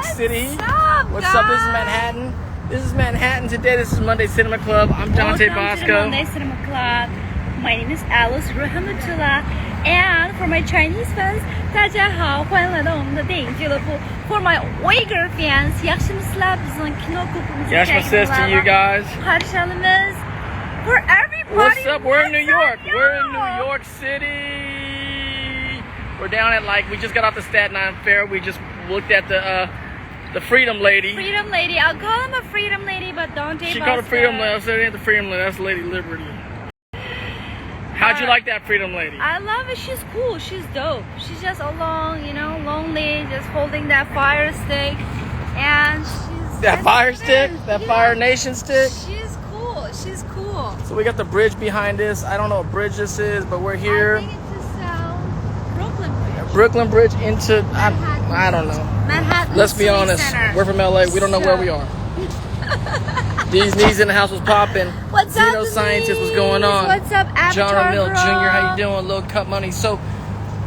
York City. What's up? This is Manhattan. This is Manhattan today. This is Monday Cinema Club. I'm Dante Bosco. Welcome to Monday Cinema Club. My name is Alice Rahmatullah. And for my Chinese fans, 大家好，欢迎来到我们的电影俱乐部. For my Uyghur fans, yaxshimizlar bizning kino klubimizga Yaxshimisiz to you guys. Qarshalimiz. For everybody. What's up? We're in New York. We're in New York City. We're down at we just got off the Staten Island Fair. We just looked at the Freedom Lady. Freedom Lady. I'll call him a Freedom Lady, but Dante She called her Freedom Lady. I said it ain't the Freedom Lady. That's Lady Liberty. How'd you like that Freedom Lady? I love it. She's cool. She's dope. She's just alone, lonely, just holding that fire stick. And she's... That fire stick? That Fire Nation stick? She's cool. She's cool. So we got the bridge behind us. I don't know what bridge this is, but we're here. I think it's Brooklyn Bridge. Brooklyn Bridge into... I don't know. Manhattan. Let's be honest. Center. We're from LA. We don't know where we are. These knees in the house was popping. What's up, Xeno Scientist was going on. What's up, Avatar John Mill Girl? Jr., how you doing? Little Cut Money. So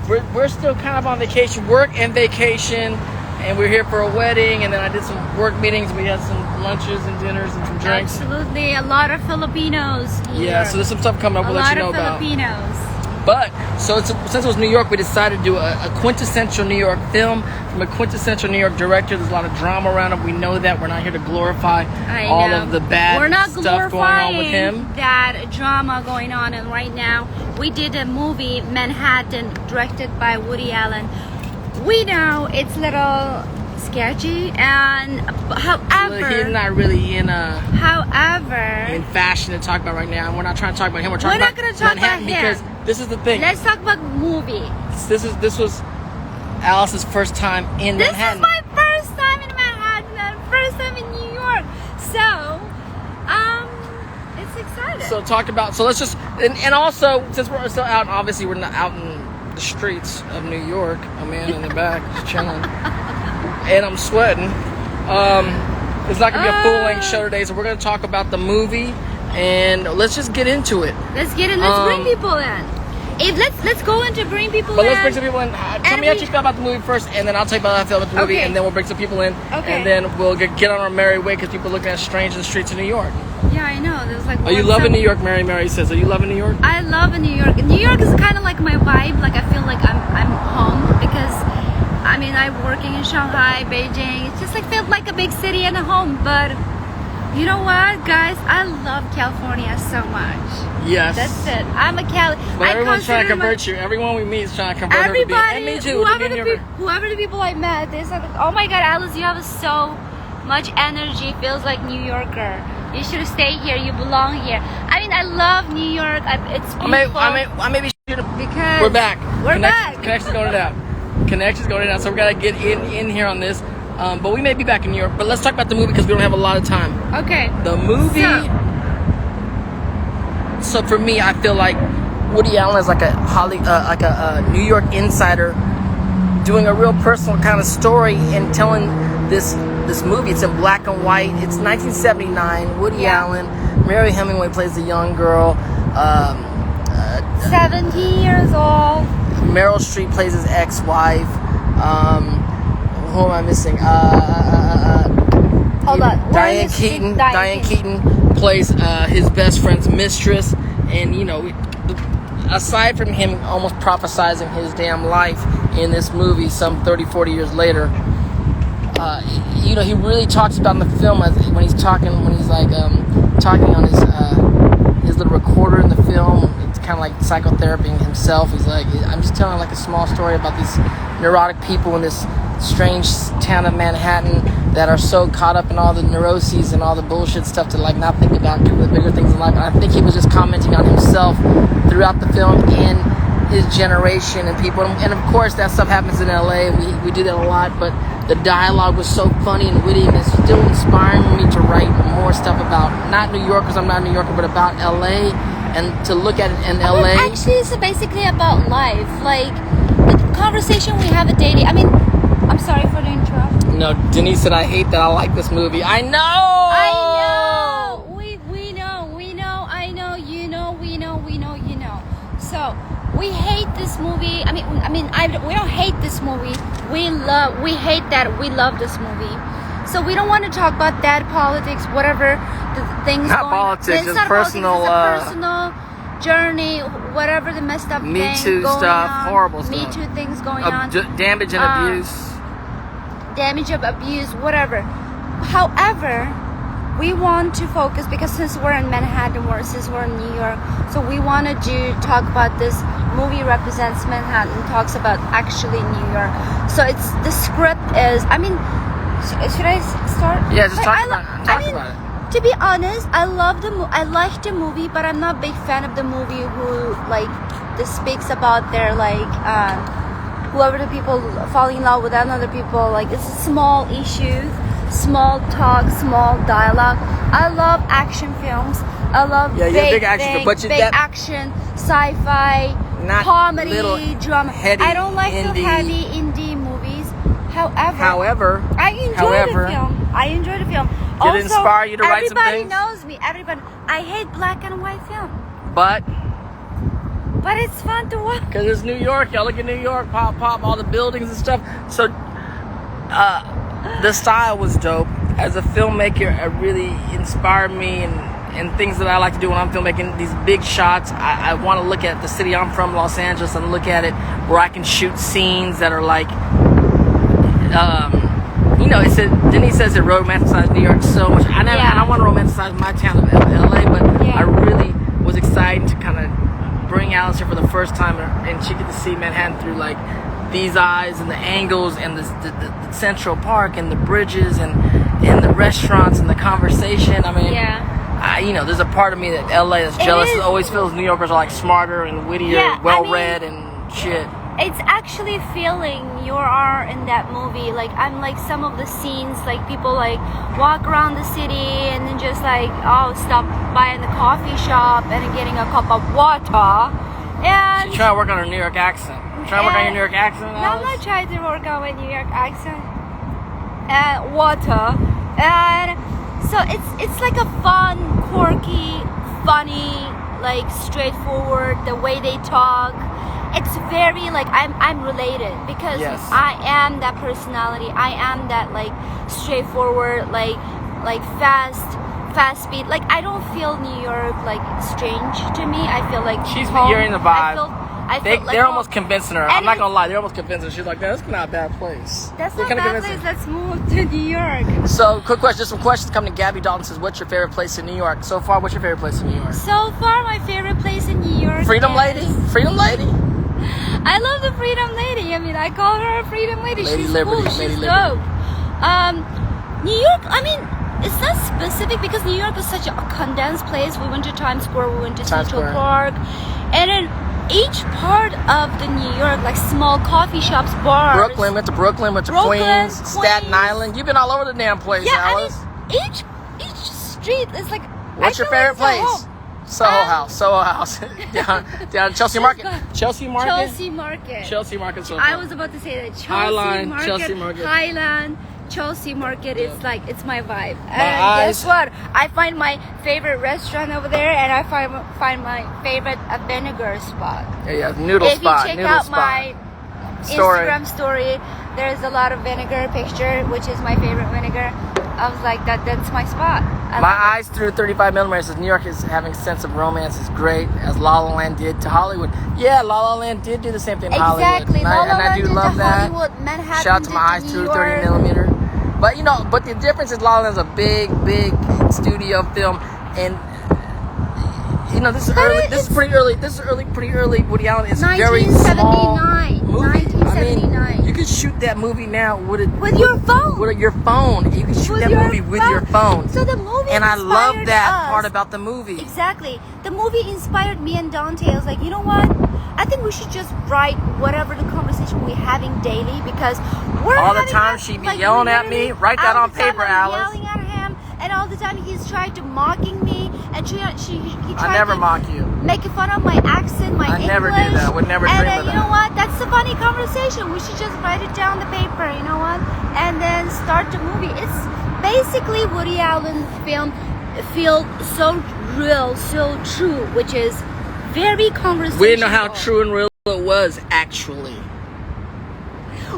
we're still kind of on vacation, work and vacation, and we're here for a wedding, and then I did some work meetings. We had some lunches and dinners and some drinks. Absolutely, a lot of Filipinos here. Yeah, so there's some stuff coming up. We'll let you know about. A lot of Filipinos. But, since it was New York, we decided to do a quintessential New York film from a quintessential New York director. There's a lot of drama around it. We know that. We're not here to glorify all of the bad stuff going on with him. We're not glorifying that drama going on. And right now, we did a movie, Manhattan, directed by Woody Allen. We know it's a little sketchy, and however... He's not really in fashion to talk about right now. And we're not trying to talk about him. We're talking about Manhattan because this is the thing. Let's talk about movie. This was Alice's first time in Manhattan. This is my first time in Manhattan and first time in New York. So, it's exciting. So let's just and also since we're still out, obviously we're not out in the streets of New York. A man in the back just chilling, and I'm sweating. It's not gonna be a full-length show today, so we're gonna talk about the movie, and let's just get into it. Let's bring people in. Let's go into bring people in. But let's bring some people in. Tell me what you feel about the movie first, and then I'll tell you about how I feel about the movie, and then we'll bring some people in, and then we'll get on our merry way because people are looking at strange in the streets of New York. Yeah, I know. There's Are you loving New York? Mary says. Are you loving New York? I love New York. New York is kind of like my vibe. Like I feel like I'm home because I'm working in Shanghai, Beijing. It's just felt like a big city and a home. But you know what, guys? I love California so much. Yes. That's it. I'm a Cali. But everyone's trying to convert you. Everyone we meet is trying to convert everybody, her to be. And me too. Whoever the people I met, they said, "Oh my God, Alice, you have so much energy. Feels like New Yorker. You should stay here. You belong here." I love New York. It's beautiful. I maybe should have because we're back. Connection's going down. Connection's going down. So we gotta get in here on this. But we may be back in New York. But let's talk about the movie because we don't have a lot of time. Okay. The movie. So for me, I feel like Woody Allen is like a New York insider doing a real personal kind of story and telling this movie. It's in black and white. It's 1979. Woody Allen. Mariel Hemingway plays the young girl. 17 years old. Meryl Streep plays his ex-wife. Who am I missing? Hold on. Diane Keaton. Diane Keaton plays his best friend's mistress. And, aside from him almost prophesizing his damn life in this movie some 30, 40 years later, he really talks about in the film when he's talking on his little recorder in the film. It's kind of like psychotherapying himself. He's like, I'm just telling a small story about these neurotic people in this strange town of Manhattan that are so caught up in all the neuroses and all the bullshit stuff to not think about the bigger things in life. And I think he was just commenting on himself throughout the film and his generation and people. And of course that stuff happens in LA. We do that a lot, but the dialogue was so funny and witty, and it's still inspiring me to write more stuff about not New York because I'm not a New Yorker, but about LA and to look at it in LA. Well, actually, it's basically about life, like the conversation we have a daily. I'm sorry for the interrupt. No, Denise said I hate that I like this movie. I know. We know. I know. You know. We know. So we we hate this movie. We don't hate this movie. We hate that we love this movie. So we don't want to talk about that politics, whatever the things. Not politics, it's just not personal. Politics, it's a personal journey, whatever the messed up Me thing Too going stuff, on, horrible Me stuff. Too things going on. Damage and abuse. Damage of abuse, whatever. However, we want to focus because since we're in Manhattan, since we're in New York, so we want to talk about this movie represents Manhattan, talks about actually New York. So it's the script is. Should I start? Yeah, just talk about it. To be honest, I like the movie, but I'm not a big fan of the movie who this speaks about their whoever the people falling in love with another people. Like it's a small issue, small talk, small dialogue. I love action films. I love big action, action, sci-fi, not comedy, drama. I don't like the heavy indie movies. However, I enjoy the film. Did it inspire you to write some things? Everybody knows me. I hate black and white film. But it's fun to watch. Because it's New York. Y'all look at New York, pop, all the buildings and stuff. So, the style was dope. As a filmmaker, it really inspired me and things that I like to do when I'm filmmaking. These big shots. I want to look at the city I'm from, Los Angeles, and look at it where I can shoot scenes that are like... Denny says it romanticized New York so much. I don't want to romanticize my town of LA, but I really was excited to kind of bring Alice here for the first time, and she get to see Manhattan through like these eyes and the angles and the Central Park and the bridges and the restaurants and the conversation. There's a part of me that LA is jealous. It always feels New Yorkers are like smarter and wittier, well-read and shit. It's actually feeling you are in that movie. Like I'm like some of the scenes, like people like walk around the city and then just like stop by in the coffee shop and getting a cup of water. And she's trying to work on her New York accent. Trying to work on your New York accent? No, I'm not trying to work on my New York accent. Water. And so it's like a fun, quirky, funny, like straightforward, the way they talk. It's very like I'm related because I am that personality. I am that like straightforward, like fast speed. Like I don't feel New York like strange to me. I feel like you're in the vibe. They're almost home. Convincing her. I'm not gonna lie, they're almost convincing her. She's like, that's not a bad place. That's not a bad place. Let's move to New York. So, quick question. Just some questions coming to Gabby Dalton. Says, what's your favorite place in New York? So far, what's your favorite place in New York? So far, my favorite place in New York Freedom Lady? Freedom Lady? I love the Freedom Lady. I call her a Freedom Lady. She's Liberty, cool. She's Liberty. dope. New York, it's not specific because New York is such a condensed place. We went to Times Square, we went to Central Park, and in each part of the New York, like small coffee shops, bars. Went to Queens, Staten Island. You've been all over the damn place, Alice. Each street is like. What's your favorite place? Soho House down Chelsea Market. Chelsea Market. So I was about to say that Highline, Chelsea Market. It's like it's my vibe. And guess what? I find my favorite restaurant over there, and I find my favorite vinegar spot. Noodle spot. If you check out my Instagram story, there's a lot of vinegar picture, which is my favorite vinegar. I was like, that's my spot. My eyes through 35 millimeters says New York is having a sense of romance is great, as La La Land did to Hollywood. Yeah, La La Land did do the same thing to Hollywood. Exactly, and I do love that. Manhattan. Shout out to my eyes through 30 millimeter. But the difference is La La Land's a big studio film, and this is early. This is pretty early. Woody Allen is very small movie. 1979. You can shoot that movie now with your phone. With your phone, you can shoot that movie with your phone. So the movie and I love that us. part about the movie. Exactly, the movie inspired me and Dante. I was like, you know what? I think we should just write whatever the conversation we're having daily because we're all the time she'd be yelling at me. Write that on paper, Alice. Yelling at him, and all the time he's trying to mocking me, and he tried I never mock you. Making fun of my accent, my English. I never do that. I would never dream of that. And you know what? That's a funny conversation. We should just write it down the paper. You know what? And then start the movie. It's basically Woody Allen film. Feel so real, so true, which is very conversational. We know how true and real it was actually.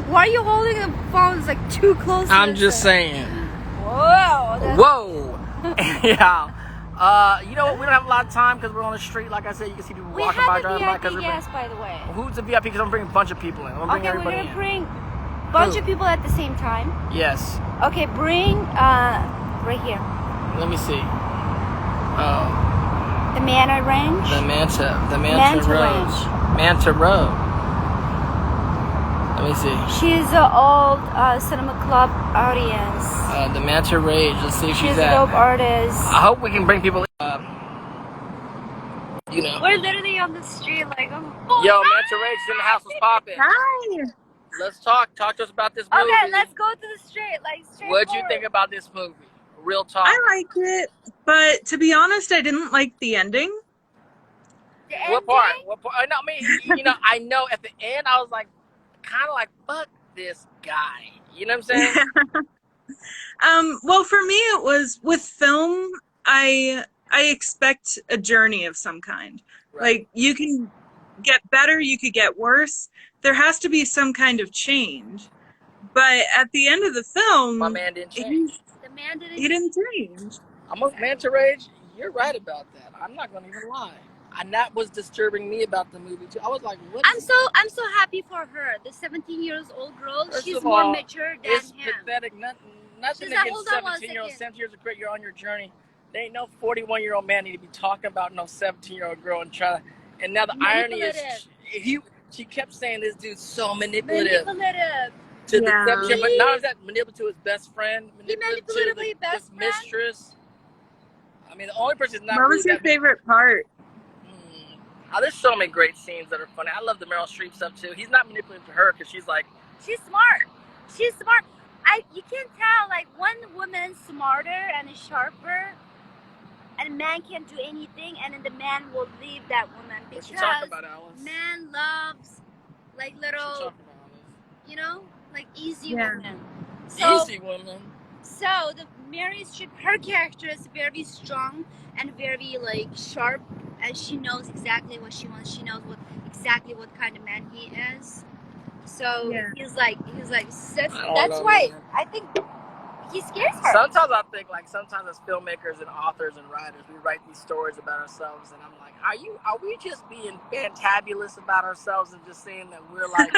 Why are you holding the phones like too close? I'm just saying. Whoa. Whoa. Yeah. You know what? We don't have a lot of time because we're on the street. Like I said, you can see people We walking by, have a driving by. VIP guest, by the way. Who's the VIP? Because I'm bringing a bunch of people in. I'm bringing Okay, we're everybody gonna in. bring a bunch of people at the same time. Yes. Okay, bring right here. Let me see. The Manta Range. The Manta Manta Road. Range. Manta Road. Let me see. She's an old cinema club audience. The Manta Rage. Let's see if she's a dope artist. I hope we can bring people. You know. We're literally on the street, like. Yo, Manta Rage is in the house. What's poppin'? Hi. Let's talk. Talk to us about this movie. Okay, let's go to the street, like straight. What'd you think about this movie? Real talk. I liked it, but to be honest, I didn't like the ending. What part? What part? No, I mean, you know, I know at the end I was like, kind of like, fuck this guy. You know what I'm saying? Well, for me, it was with film. I expect a journey of some kind. Right. Like, you can get better, you could get worse. There has to be some kind of change. But at the end of the film, My man didn't change. He didn't change. Almost Manta Rage. You're right about that. I'm not gonna even lie. And that was disturbing me about the movie too. I was like, what? I'm so happy for her. The 17-year-old girl. First She's of more all, mature than it's him. pathetic. Nothing She's like, against hold on 17-year-olds. 1 second. 17 years is great. You're on your journey. There ain't no 41-year-old man need to be talking about no 17-year-old girl and try to. And now the irony is, she kept saying this dude's so manipulative. To Yeah. the deception, but not only that, manipulative to his best friend, manipulative to manipulatively the, best his mistress. I mean, the only person that's not What really was your that favorite part? Oh, there's so many great scenes that are funny. I love the Meryl Streep stuff too. He's not manipulative to her because she's like, She's smart. She's smart. You can tell, like, one woman's smarter and sharper, and a man can't do anything, and then the man will leave that woman what's she because talking about, Alice? man loves, like, What's she little, talking about, Alice? you know, like easy Yeah. women. So, Easy woman. So the Meryl Streep, her character is very strong and very like sharp, and she knows exactly what she wants. She knows exactly what kind of man he is. So Yeah. he's like that's I don't know, why man. I think he scares her. Sometimes I think, like, sometimes as filmmakers and authors and writers, we write these stories about ourselves, and I'm like, are we just being fantabulous about ourselves and just saying that we're like,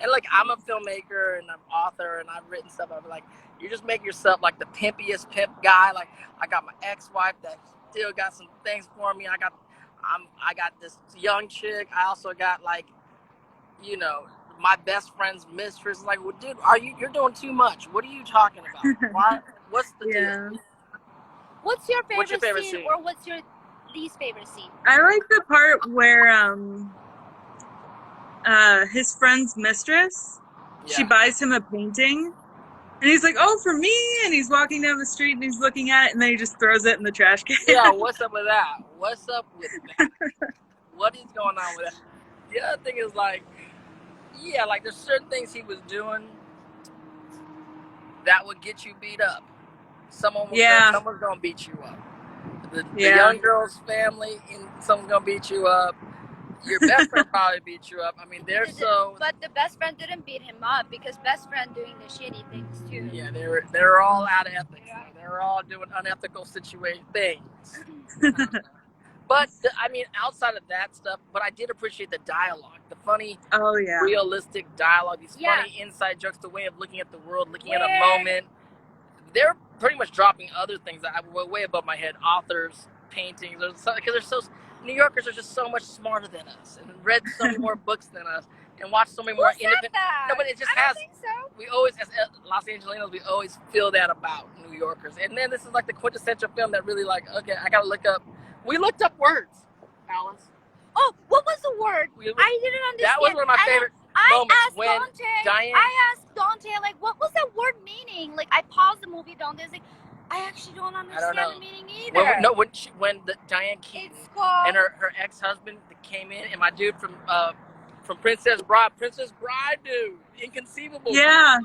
and like, I'm a filmmaker and I'm an author and I've written stuff. I'm like, you just make yourself like the pimpiest pimp guy. Like, I got my ex-wife that still got some things for me. I got this young chick. I also got, like, you know, my best friend's mistress. Like, well, dude, you're doing too much. What are you talking about? Why? What's the deal? What's your favorite, scene? scene, or what's your least favorite scene? I like the part where his friend's mistress, she buys him a painting, and he's like, "Oh, for me!" And he's walking down the street and he's looking at it, and then he just throws it in the trash can. Yeah, what's up with that? What's up with that? What is going on with that? The other thing is, like, yeah, like, there's certain things he was doing that would get you beat up. Someone's gonna beat you up. The young girl's family, and someone's gonna beat you up. Your best friend probably beat you up. I mean, But the best friend didn't beat him up because best friend doing the shitty things too. Yeah, they're all out of ethics. Yeah. They're all doing unethical things. But I mean, outside of that stuff, but I did appreciate the dialogue, the funny, realistic dialogue, these funny inside jokes, the way of looking at the world, looking at a moment. They're pretty much dropping other things that were way above my head. Authors, paintings, because New Yorkers are just so much smarter than us and read so many more books than us and watch so many more independent. That? No, but it just I don't think so. We always, as Los Angelinos, we always feel that about New Yorkers. And then this is like the quintessential film that really, like, okay, I gotta look up. We looked up words, Alice. Oh, what was the word? I didn't understand. That was one of my favorite moments when Diane. I asked Dante, like, what was that word meaning? Like, I paused the movie. Dante's like, I actually don't understand the meaning either. When Diane Keaton called, and her ex-husband came in, and my dude from Princess Bride, dude, inconceivable. Yeah.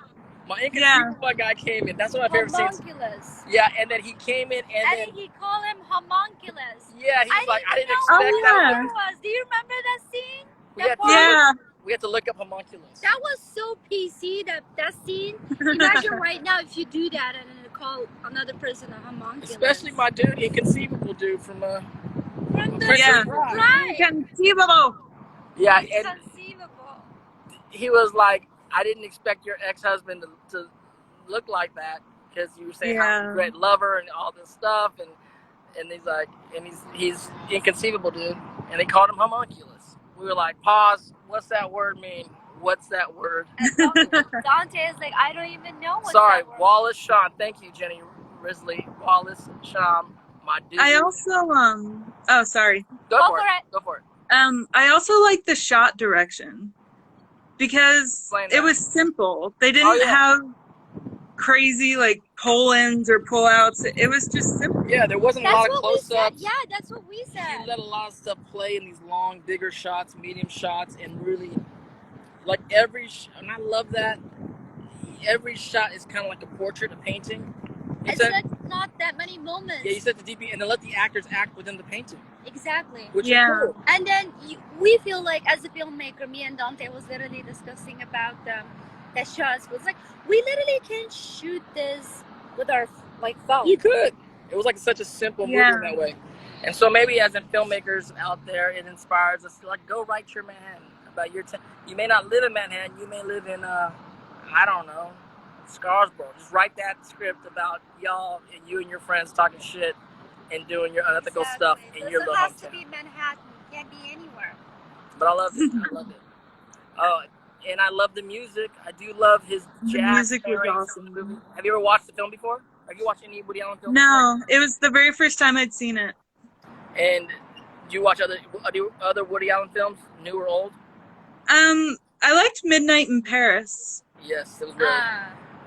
My inconceivable guy came in. That's one of my favorite scenes. Homunculus. Yeah, and then he came in, and I then think he called him homunculus. Yeah, he's like, I didn't expect that. Do you remember that scene? That part, Yeah. We had to look up homunculus. that was so PC. That scene. Imagine right now if you do that and then call another person a homunculus. Especially my dude, Inconceivable dude from From the Yeah. right. Inconceivable. Yeah, and Inconceivable. he was like, I didn't expect your ex-husband to look like that, because you were saying how he's a great lover and all this stuff, and he's like, and he's inconceivable, dude, and they called him homunculus. We were like, pause. What's that word mean? What's that word? And Dante is like, I don't even know what. Sorry, that word Wallace Shawn. Thank you, Jenny Risley. Wallace Shawn, my dude. I also oh, sorry. Go for it. Go for it. I also like the shot direction because it was simple. They didn't have crazy like pull-ins or pull-outs. It was just simple. Yeah, there wasn't a lot of close-ups. Yeah, that's what we said. He let a lot of stuff play in these long, bigger shots, medium shots, and really, like and I love that. Every shot is kind of like a portrait, a painting. It's not that many moments. Yeah, you set the DP and then let the actors act within the painting. Exactly. Which is cool. And then we feel like, as a filmmaker, me and Dante was literally discussing about the shots. Was like, we literally can shoot this with our phone. You could. It was like such a simple movie in that way. And so maybe as in filmmakers out there, it inspires us to like go write your Manhattan about your you may not live in Manhattan, you may live in I don't know, Scarsboro. Just write that script about y'all and you and your friends talking shit and doing your unethical stuff in your little hometown. It has to be Manhattan. It can't be anywhere. But I loved it. I loved it. Oh, and I love the music. I do love his jazz. The music was awesome. Have you ever watched the film before? Have you watched any Woody Allen films? No, it was the very first time I'd seen it. And do you watch other Woody Allen films, new or old? I liked Midnight in Paris. Yes, it was great.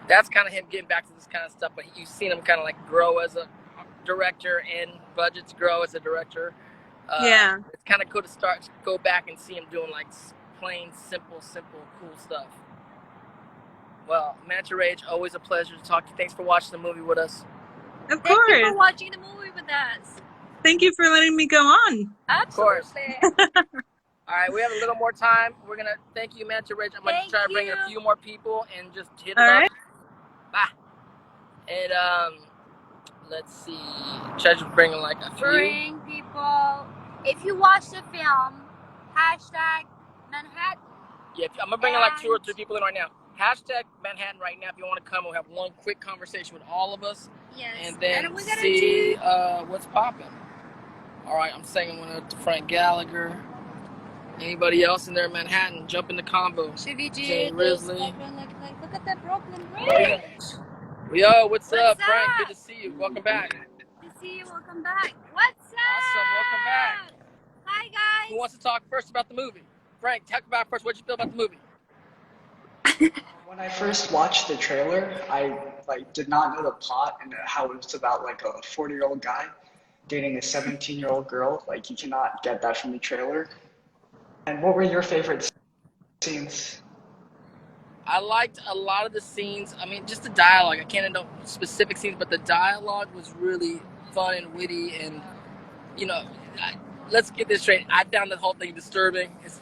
That's kind of him getting back to this kind of stuff, but you've seen him kind of like grow as a director and budgets grow as a director. It's kind of cool to go back and see him doing like plain, simple, cool stuff. Well, Manta Rage, always a pleasure to talk to you. Thanks for watching the movie with us. Of course. Thank you for watching the movie with us. Thank you for letting me go on. Absolutely. Of course. All right, we have a little more time. We're going to thank you, Manta Rage. I'm going to try to bring in a few more people and just hit it up. Right. Bye. And let's see. Try to bring in like a few. Bring people. If you watch the film, #Manhattan. Yeah, I'm going to bring in like 2 or 3 people in right now. #Manhattan right now if you want to come. We'll have one quick conversation with all of us. Yes. And then see what's popping. All right, I'm singing one up to Frank Gallagher. Anybody else in there in Manhattan, jump in the combo. Jane Risley. Look at that Brooklyn Bridge. Yo, what's up, Frank? Good to see you. Welcome back. Good to see you. Welcome back. What's up? Awesome. Welcome back. Hi, guys. Who wants to talk first about the movie? Frank, talk about first. What did you feel about the movie? When I first watched the trailer, I did not know the plot and how it was about like a 40-year-old guy dating a 17-year-old girl. Like, you cannot get that from the trailer. And what were your favorite scenes? I liked a lot of the scenes. I mean, just the dialogue. I can't know specific scenes, but the dialogue was really fun and witty. And, you know, let's get this straight. I found the whole thing disturbing. It's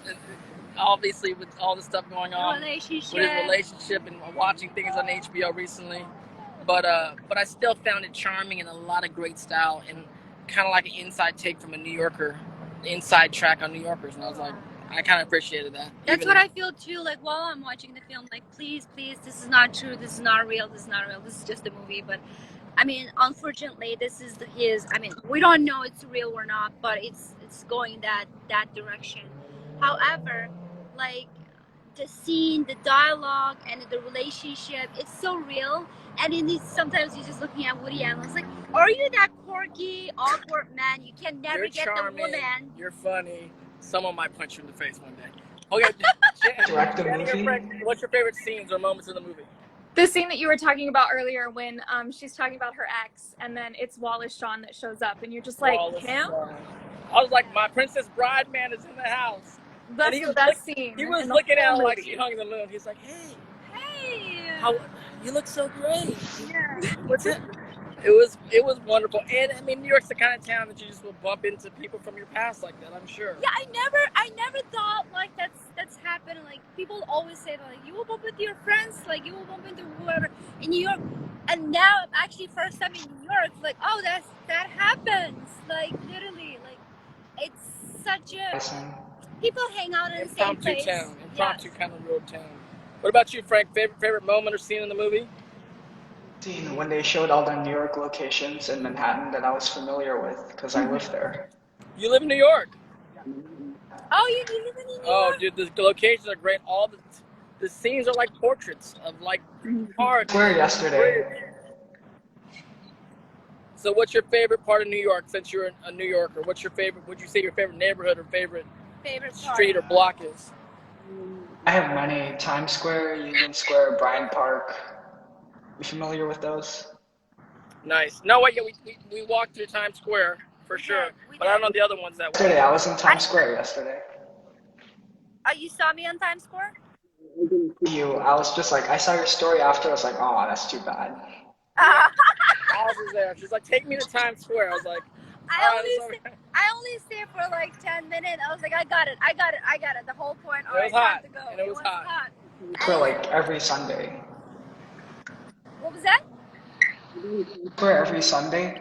obviously, with all the stuff going on with his relationship and watching things on HBO recently. But I still found it charming and a lot of great style and kind of like an inside take from a New Yorker, inside track on New Yorkers. And I was like, I kind of appreciated that. That's what I feel too. Like, while I'm watching the film, like, please, this is not true. This is not real. This is just a movie. But I mean, unfortunately, this is I mean, we don't know it's real or not, but it's going that direction. However, like, the scene, the dialogue, and the relationship, it's so real. And sometimes you're just looking at Woody Allen. It's like, are you that quirky, awkward man? You can never get charming, the woman. You're funny. Someone might punch you in the face one day. Okay, Direct the movie. What's your favorite scenes or moments in the movie? The scene that you were talking about earlier when she's talking about her ex, and then it's Wallace Shawn that shows up, and you're just like, him? I was like, my Princess Bride man is in the house. That's the best scene. He was looking at her like she hung in the moon. He's like, hey, Hey. you look so great. Yeah. What's it? it was wonderful. And I mean, New York's the kind of town that you just will bump into people from your past like that, I'm sure. Yeah, I never thought like that's happened. Like people always say that, like you will bump into your friends, like you will bump into whoever in New York. And now I'm actually first time in New York, like that happens. Like literally, like it's such a people hang out in the same place. Impromptu kind of road town. What about you, Frank? Favorite moment or scene in the movie? Scene when they showed all the New York locations in Manhattan that I was familiar with because I lived there. You live in New York. Oh, you live in New York? Oh, dude, the locations are great. All the scenes are like portraits of like cars. Square yesterday. So, what's your favorite part of New York? Since you're a New Yorker, what's your favorite? Would you say your favorite neighborhood or favorite street or block is? I have many. Times Square, Union Square, Bryant Park. You familiar with those? Nice. No, wait, yeah, we walked through Times Square for sure, but I don't know the other ones that way. Yesterday, I was in Times Square yesterday. Oh, you saw me on Times Square? I was just like, I saw your story after. I was like, oh, that's too bad. I was there. She's like, take me to Times Square. I was like, I only stayed for like 10 minutes. I was like, I got it. The whole point. It was hot. And it was hot. For like every Sunday. What was that? For every Sunday.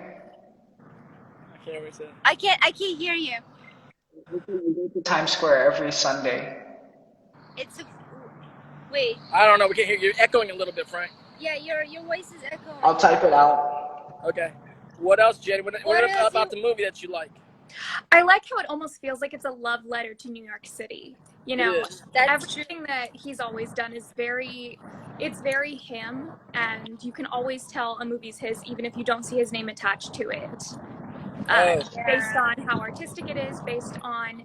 I can't really say. I can't hear you. Times Square every Sunday. Wait. I don't know. We can't hear you. You're echoing a little bit, Frank. Yeah, your voice is echoing. I'll type it out. Okay. What else, Jenny? What about the movie that you like? I like how it almost feels like it's a love letter to New York City. You know, everything that he's always done is very him, and you can always tell a movie's his even if you don't see his name attached to it. Based on how artistic it is, based on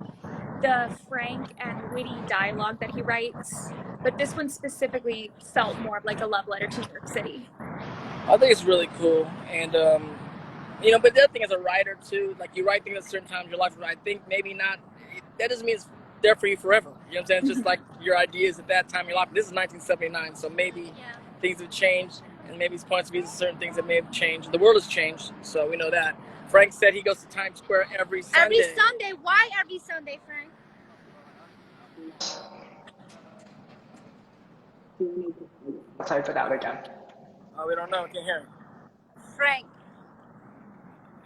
the frank and witty dialogue that he writes. But this one specifically felt more like a love letter to New York City. I think it's really cool, and you know, but the other thing as a writer too, like you write things at certain times in your life, I think maybe not, that doesn't mean it's there for you forever. You know what I'm saying? It's just like your ideas at that time in your life. This is 1979, so maybe things have changed, and maybe his points of view, certain things that may have changed. The world has changed, so we know that. Frank said he goes to Times Square every Sunday. Every Sunday? Why every Sunday, Frank? I'll type it out again. Oh, we don't know. We can't hear him. Frank.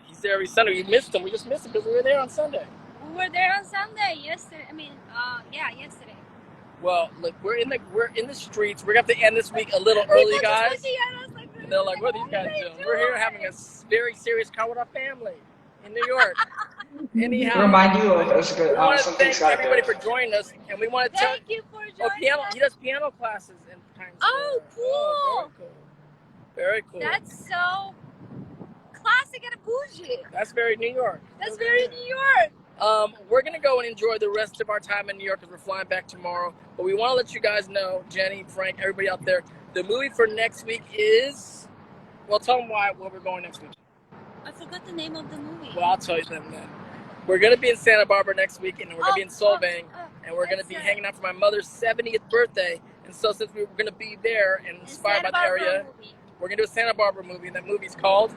He's there every Sunday. We missed him. We just missed him because we were there on Sunday. We were there on Sunday. Yesterday. Yesterday. Well, look, we're in the streets. We're gonna have to end this week a little early, guys. And they're like, what are these guys doing? We're here having a very serious call with our family in New York. Anyhow, remind you of we want to thank everybody for joining us, and we want to tell you for joining us. He does piano classes in Times Square. Oh, cool. Oh, very cool. That's so classic and bougie. That's very New York. That's very New York. We're going to go and enjoy the rest of our time in New York because we're flying back tomorrow. But we want to let you guys know, Jenny, Frank, everybody out there, the movie for next week is... Well, tell them where we're going next week. I forgot the name of the movie. Well, I'll tell you them then. We're going to be in Santa Barbara next week, and we're going to be in Solvang, and we're going to be hanging out for my mother's 70th birthday. And so since we were going to be there and inspired by the area, we're going to do a Santa Barbara movie, and that movie's called...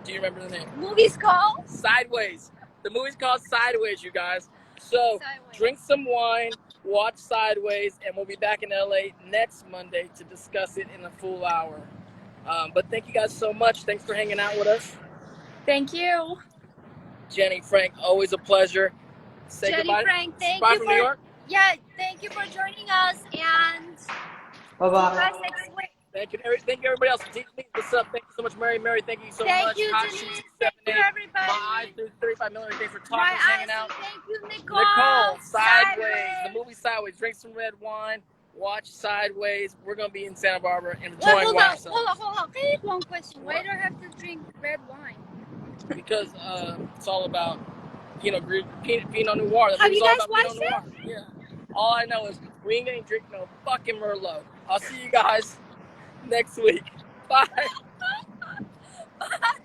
Do you remember the name? Movie's called? Sideways. The movie's called Sideways, you guys. So drink some wine, watch Sideways, and we'll be back in LA next Monday to discuss it in a full hour. But thank you guys so much. Thanks for hanging out with us. Thank you. Jenny, Frank, always a pleasure. Say Jenny, goodbye. Frank, thank Bye you from for New York. Yeah, thank you for joining us, and Bye-bye. see you guys next week. Thank you, everybody else. What's up? Thank you so much, Mary. Thank you so much. Thank you, Denise. Thank you, everybody. My eyes through 35 millimeter. Thanks for talking, My hanging eyes, out. thank you, Nicole. Nicole, Sideways. The movie Sideways. Drink some red wine. Watch Sideways. We're going to be in Santa Barbara enjoying Hold on. Can I have one question? Why do I have to drink red wine? Because it's all about, Pinot Noir. Have you guys watched it? Yeah. All I know is we ain't going to drink no fucking Merlot. I'll see you guys next week. Bye. Bye.